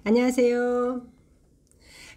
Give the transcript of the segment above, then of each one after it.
안녕하세요.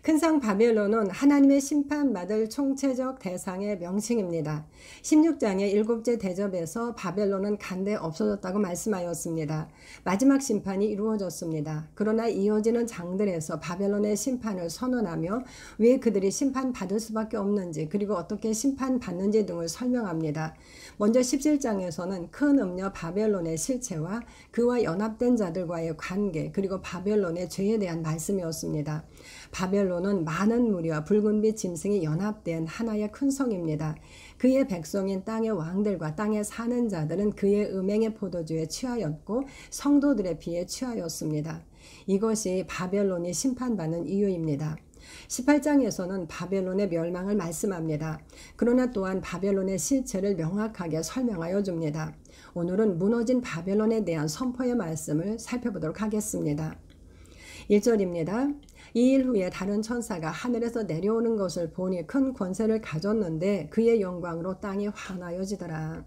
큰 성 바벨론은 하나님의 심판받을 총체적 대상의 명칭입니다. 16장의 일곱째 대접에서 바벨론은 간데 없어졌다고 말씀하였습니다. 마지막 심판이 이루어졌습니다. 그러나 이어지는 장들에서 바벨론의 심판을 선언하며 왜 그들이 심판받을 수밖에 없는지 그리고 어떻게 심판받는지 등을 설명합니다. 먼저 17장에서는 큰 음녀 바벨론의 실체와 그와 연합된 자들과의 관계 그리고 바벨론의 죄에 대한 말씀이었습니다. 바벨론은 많은 무리와 붉은빛 짐승이 연합된 하나의 큰 성입니다. 그의 백성인 땅의 왕들과 땅에 사는 자들은 그의 음행의 포도주에 취하였고 성도들의 피에 취하였습니다. 이것이 바벨론이 심판받는 이유입니다. 18장에서는 바벨론의 멸망을 말씀합니다. 그러나 또한 바벨론의 실체를 명확하게 설명하여 줍니다. 오늘은 무너진 바벨론에 대한 선포의 말씀을 살펴보도록 하겠습니다. 1절입니다. 2일 후에 다른 천사가 하늘에서 내려오는 것을 보니 큰 권세를 가졌는데 그의 영광으로 땅이 환하여지더라.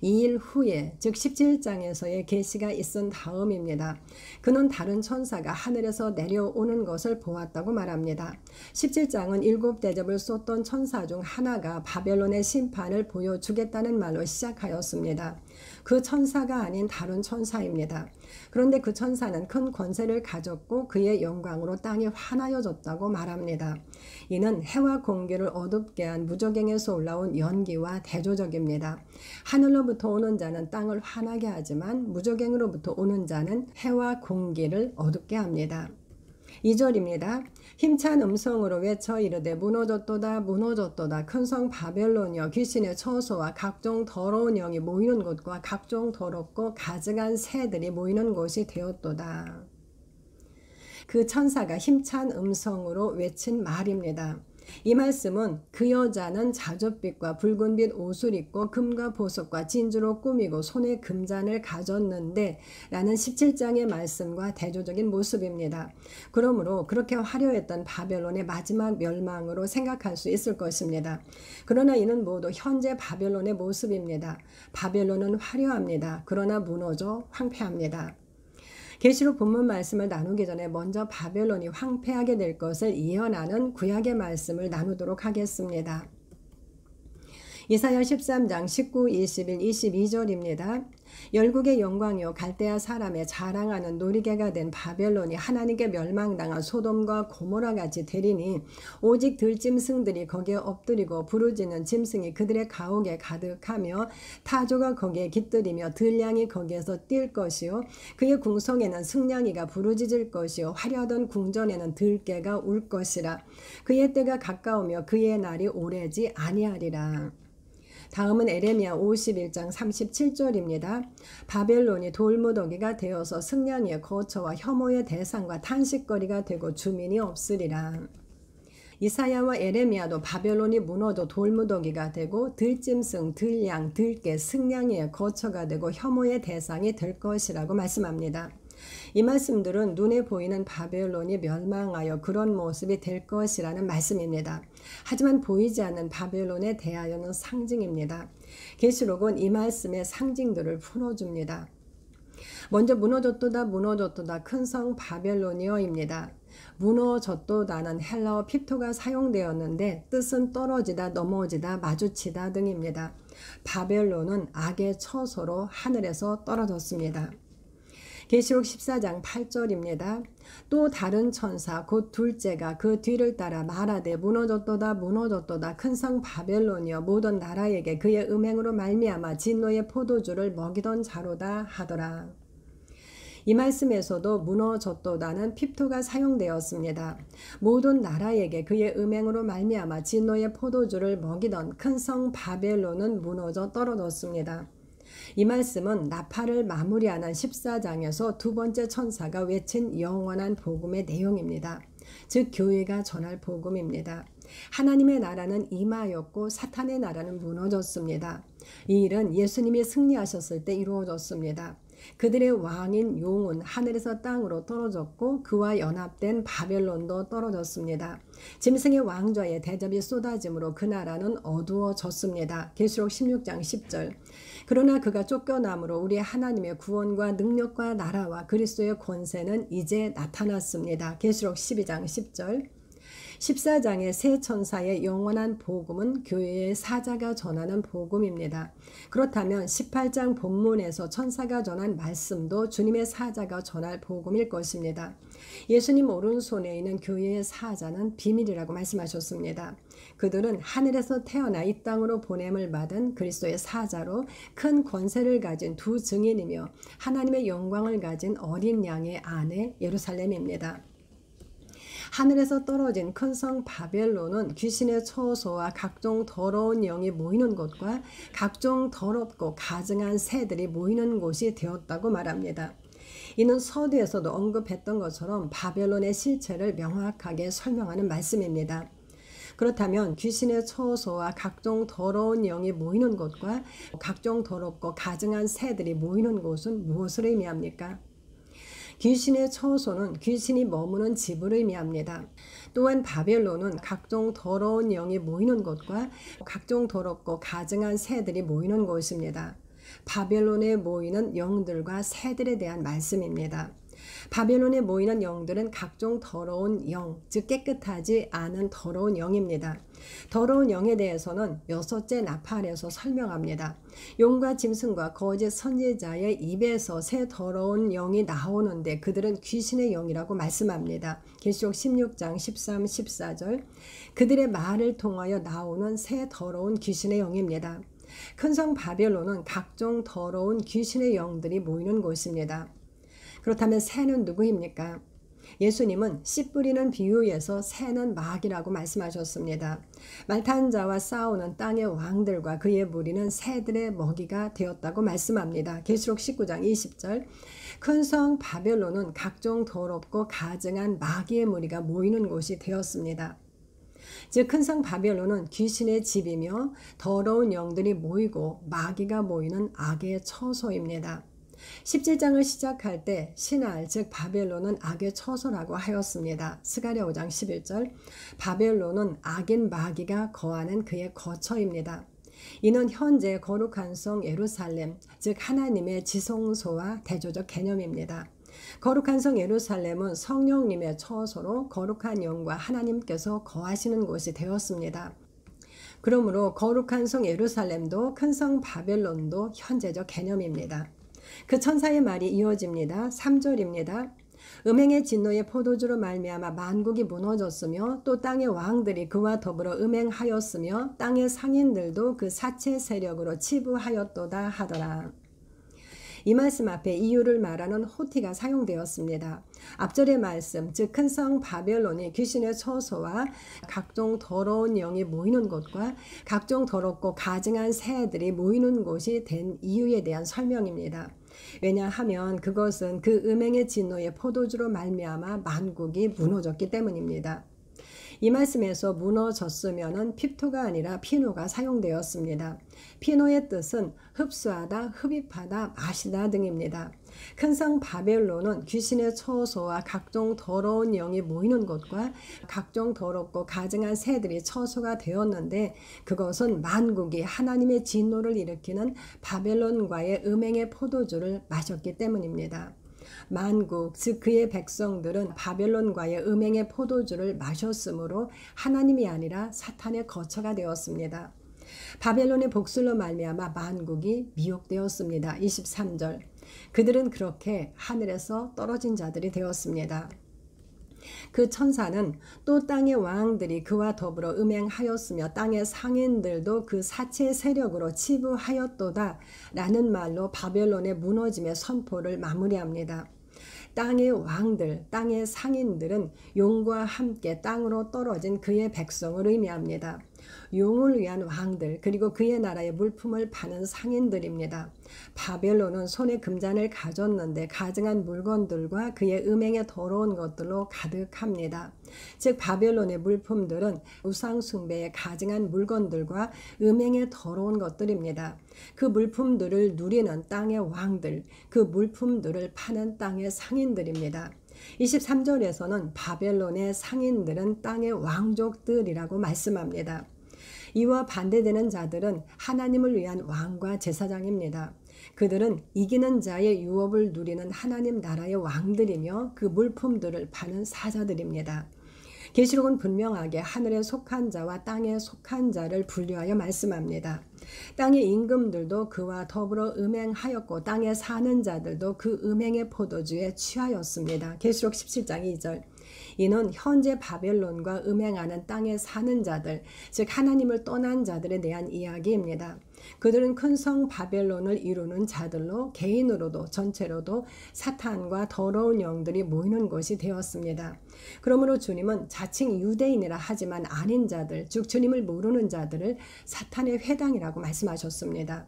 2일 후에 즉 17장에서의 계시가 있은 다음입니다. 그는 다른 천사가 하늘에서 내려오는 것을 보았다고 말합니다. 17장은 일곱 대접을 쏟던 천사 중 하나가 바벨론의 심판을 보여주겠다는 말로 시작하였습니다. 그 천사가 아닌 다른 천사입니다. 그런데 그 천사는 큰 권세를 가졌고 그의 영광으로 땅이 환하여졌다고 말합니다. 이는 해와 공기를 어둡게 한 무저갱에서 올라온 연기와 대조적입니다. 하늘로부터 오는 자는 땅을 환하게 하지만 무저갱으로부터 오는 자는 해와 공기를 어둡게 합니다. 2절입니다. 힘찬 음성으로 외쳐 이르되 무너졌도다 무너졌도다 큰 성 바벨론이여 귀신의 처소와 각종 더러운 영이 모이는 곳과 각종 더럽고 가증한 새들이 모이는 곳이 되었도다. 그 천사가 힘찬 음성으로 외친 말입니다. 이 말씀은 그 여자는 자줏빛과 붉은빛 옷을 입고 금과 보석과 진주로 꾸미고 손에 금잔을 가졌는데 라는 17장의 말씀과 대조적인 모습입니다. 그러므로 그렇게 화려했던 바벨론의 마지막 멸망으로 생각할 수 있을 것입니다. 그러나 이는 모두 현재 바벨론의 모습입니다. 바벨론은 화려합니다. 그러나 무너져 황폐합니다. 계시록 본문 말씀을 나누기 전에 먼저 바벨론이 황폐하게 될 것을 예언하는 구약의 말씀을 나누도록 하겠습니다. 이사야 13장 19, 21, 22절입니다. 열국의 영광이요 갈대아 사람의 자랑하는 놀이개가 된 바벨론이 하나님께 멸망당한 소돔과 고모라 같이 되리니 오직 들짐승들이 거기에 엎드리고 부르짖는 짐승이 그들의 가옥에 가득하며 타조가 거기에 깃들이며 들량이 거기에서 뛸 것이요 그의 궁성에는 승냥이가 부르짖을 것이요 화려하던 궁전에는 들깨가 울 것이라. 그의 때가 가까우며 그의 날이 오래지 아니하리라. 다음은 에레미야 51장 37절입니다. 바벨론이 돌무더기가 되어서 승냥이의 거처와 혐오의 대상과 탄식거리가 되고 주민이 없으리라. 이사야와 에레미야도 바벨론이 무너져 돌무더기가 되고 들짐승, 들양, 들깨, 승냥이의 거처가 되고 혐오의 대상이 될 것이라고 말씀합니다. 이 말씀들은 눈에 보이는 바벨론이 멸망하여 그런 모습이 될 것이라는 말씀입니다. 하지만 보이지 않는 바벨론에 대하여는 상징입니다. 계시록은 이 말씀의 상징들을 풀어줍니다. 먼저 무너졌도다 무너졌도다 큰 성 바벨론이여입니다. 무너졌도다는 헬라어 핍토가 사용되었는데 뜻은 떨어지다, 넘어지다, 마주치다 등입니다. 바벨론은 악의 처소로 하늘에서 떨어졌습니다. 계시록 14장 8절입니다. 또 다른 천사 곧 둘째가 그 뒤를 따라 말하되 무너졌도다 무너졌도다 큰 성 바벨론이여 모든 나라에게 그의 음행으로 말미암아 진노의 포도주를 먹이던 자로다 하더라. 이 말씀에서도 무너졌도다는 핍토가 사용되었습니다. 모든 나라에게 그의 음행으로 말미암아 진노의 포도주를 먹이던 큰 성 바벨론은 무너져 떨어졌습니다. 이 말씀은 나팔을 마무리하는 14장에서 두 번째 천사가 외친 영원한 복음의 내용입니다. 즉 교회가 전할 복음입니다. 하나님의 나라는 임하였고 사탄의 나라는 무너졌습니다. 이 일은 예수님이 승리하셨을 때 이루어졌습니다. 그들의 왕인 용은 하늘에서 땅으로 떨어졌고 그와 연합된 바벨론도 떨어졌습니다. 짐승의 왕좌에 대접이 쏟아짐으로 그 나라는 어두워졌습니다. 계시록 16장 10절. 그러나 그가 쫓겨남으로 우리 하나님의 구원과 능력과 나라와 그리스도의 권세는 이제 나타났습니다. 계시록 12장 10절. 14장의 세 천사의 영원한 복음은 교회의 사자가 전하는 복음입니다. 그렇다면 18장 본문에서 천사가 전한 말씀도 주님의 사자가 전할 복음일 것입니다. 예수님 오른손에 있는 교회의 사자는 비밀이라고 말씀하셨습니다. 그들은 하늘에서 태어나 이 땅으로 보냄을 받은 그리스도의 사자로 큰 권세를 가진 두 증인이며 하나님의 영광을 가진 어린 양의 아내 예루살렘입니다. 하늘에서 떨어진 큰 성 바벨론은 귀신의 처소와 각종 더러운 영이 모이는 곳과 각종 더럽고 가증한 새들이 모이는 곳이 되었다고 말합니다. 이는 서두에서도 언급했던 것처럼 바벨론의 실체를 명확하게 설명하는 말씀입니다. 그렇다면 귀신의 처소와 각종 더러운 영이 모이는 곳과 각종 더럽고 가증한 새들이 모이는 곳은 무엇을 의미합니까? 귀신의 처소는 귀신이 머무는 집을 의미합니다. 또한 바벨론은 각종 더러운 영이 모이는 곳과 각종 더럽고 가증한 새들이 모이는 곳입니다. 바벨론에 모이는 영들과 새들에 대한 말씀입니다. 바벨론에 모이는 영들은 각종 더러운 영, 즉 깨끗하지 않은 더러운 영입니다. 더러운 영에 대해서는 6째 나팔에서 설명합니다. 용과 짐승과 거짓 선지자의 입에서 새 더러운 영이 나오는데 그들은 귀신의 영이라고 말씀합니다. 계시록 16장 13, 14절. 그들의 말을 통하여 나오는 새 더러운 귀신의 영입니다. 큰 성 바벨론은 각종 더러운 귀신의 영들이 모이는 곳입니다. 그렇다면 새는 누구입니까? 예수님은 씨 뿌리는 비유에서 새는 마귀라고 말씀하셨습니다. 말탄 자와 싸우는 땅의 왕들과 그의 무리는 새들의 먹이가 되었다고 말씀합니다. 계시록 19장 20절. 큰 성 바벨론은 각종 더럽고 가증한 마귀의 무리가 모이는 곳이 되었습니다. 즉 큰 성 바벨론은 귀신의 집이며 더러운 영들이 모이고 마귀가 모이는 악의 처소입니다. 17장을 시작할 때 신할 즉 바벨론은 악의 처소라고 하였습니다. 스가랴 5장 11절. 바벨론은 악인 마귀가 거하는 그의 거처입니다. 이는 현재 거룩한 성 예루살렘 즉 하나님의 지성소와 대조적 개념입니다. 거룩한 성 예루살렘은 성령님의 처소로 거룩한 영과 하나님께서 거하시는 곳이 되었습니다. 그러므로 거룩한 성 예루살렘도 큰 성 바벨론도 현재적 개념입니다. 그 천사의 말이 이어집니다. 3절입니다. 음행의 진노의 포도주로 말미암아 만국이 무너졌으며 또 땅의 왕들이 그와 더불어 음행하였으며 땅의 상인들도 그 사체 세력으로 치부하였도다 하더라. 이 말씀 앞에 이유를 말하는 호티가 사용되었습니다. 앞절의 말씀, 즉 큰 성 바벨론이 귀신의 처소와 각종 더러운 영이 모이는 곳과 각종 더럽고 가증한 새들이 모이는 곳이 된 이유에 대한 설명입니다. 왜냐하면 그것은 그 음행의 진노의 포도주로 말미암아 만국이 무너졌기 때문입니다. 이 말씀에서 무너졌으면은 핍토가 아니라 피노가 사용되었습니다. 피노의 뜻은 흡수하다, 흡입하다, 마시다 등입니다. 큰 성 바벨론은 귀신의 처소와 각종 더러운 영이 모이는 곳과 각종 더럽고 가증한 새들이 처소가 되었는데 그것은 만국이 하나님의 진노를 일으키는 바벨론과의 음행의 포도주를 마셨기 때문입니다. 만국 즉 그의 백성들은 바벨론과의 음행의 포도주를 마셨으므로 하나님이 아니라 사탄의 거처가 되었습니다. 바벨론의 복술로 말미암아 만국이 미혹되었습니다. 23절. 그들은 그렇게 하늘에서 떨어진 자들이 되었습니다. 그 천사는 또 땅의 왕들이 그와 더불어 음행하였으며 땅의 상인들도 그 사체 세력으로 치부하였도다 라는 말로 바벨론의 무너짐의 선포를 마무리합니다. 땅의 왕들, 땅의 상인들은 용과 함께 땅으로 떨어진 그의 백성을 의미합니다. 용을 위한 왕들, 그리고 그의 나라의 물품을 파는 상인들입니다. 바벨론은 손에 금잔을 가졌는데 가증한 물건들과 그의 음행에 더러운 것들로 가득합니다. 즉 바벨론의 물품들은 우상 숭배에 가증한 물건들과 음행에 더러운 것들입니다. 그 물품들을 누리는 땅의 왕들, 그 물품들을 파는 땅의 상인들입니다. 23절에서는 바벨론의 상인들은 땅의 왕족들이라고 말씀합니다. 이와 반대되는 자들은 하나님을 위한 왕과 제사장입니다. 그들은 이기는 자의 유업을 누리는 하나님 나라의 왕들이며 그 물품들을 파는 사자들입니다. 계시록은 분명하게 하늘에 속한 자와 땅에 속한 자를 분류하여 말씀합니다. 땅의 임금들도 그와 더불어 음행하였고 땅에 사는 자들도 그 음행의 포도주에 취하였습니다. 계시록 17장 2절. 이는 현재 바벨론과 음행하는 땅에 사는 자들, 즉 하나님을 떠난 자들에 대한 이야기입니다. 그들은 큰 성 바벨론을 이루는 자들로 개인으로도 전체로도 사탄과 더러운 영들이 모이는 곳이 되었습니다. 그러므로 주님은 자칭 유대인이라 하지만 아닌 자들, 즉 주님을 모르는 자들을 사탄의 회당이라고 말씀하셨습니다.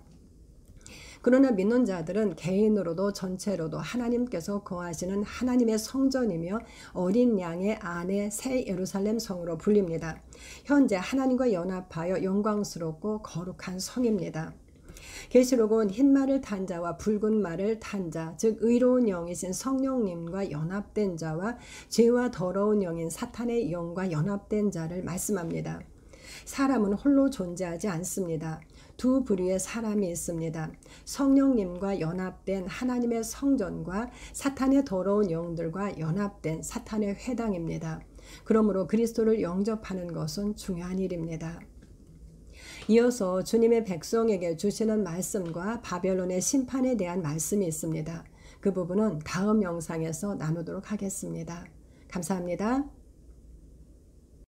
그러나 믿는 자들은 개인으로도 전체로도 하나님께서 거하시는 하나님의 성전이며 어린 양의 안에 새 예루살렘 성으로 불립니다. 현재 하나님과 연합하여 영광스럽고 거룩한 성입니다. 계시록은 흰 말을 탄 자와 붉은 말을 탄 자, 즉 의로운 영이신 성령님과 연합된 자와 죄와 더러운 영인 사탄의 영과 연합된 자를 말씀합니다. 사람은 홀로 존재하지 않습니다. 두 부류의 사람이 있습니다. 성령님과 연합된 하나님의 성전과 사탄의 더러운 영들과 연합된 사탄의 회당입니다. 그러므로 그리스도를 영접하는 것은 중요한 일입니다. 이어서 주님의 백성에게 주시는 말씀과 바벨론의 심판에 대한 말씀이 있습니다. 그 부분은 다음 영상에서 나누도록 하겠습니다. 감사합니다.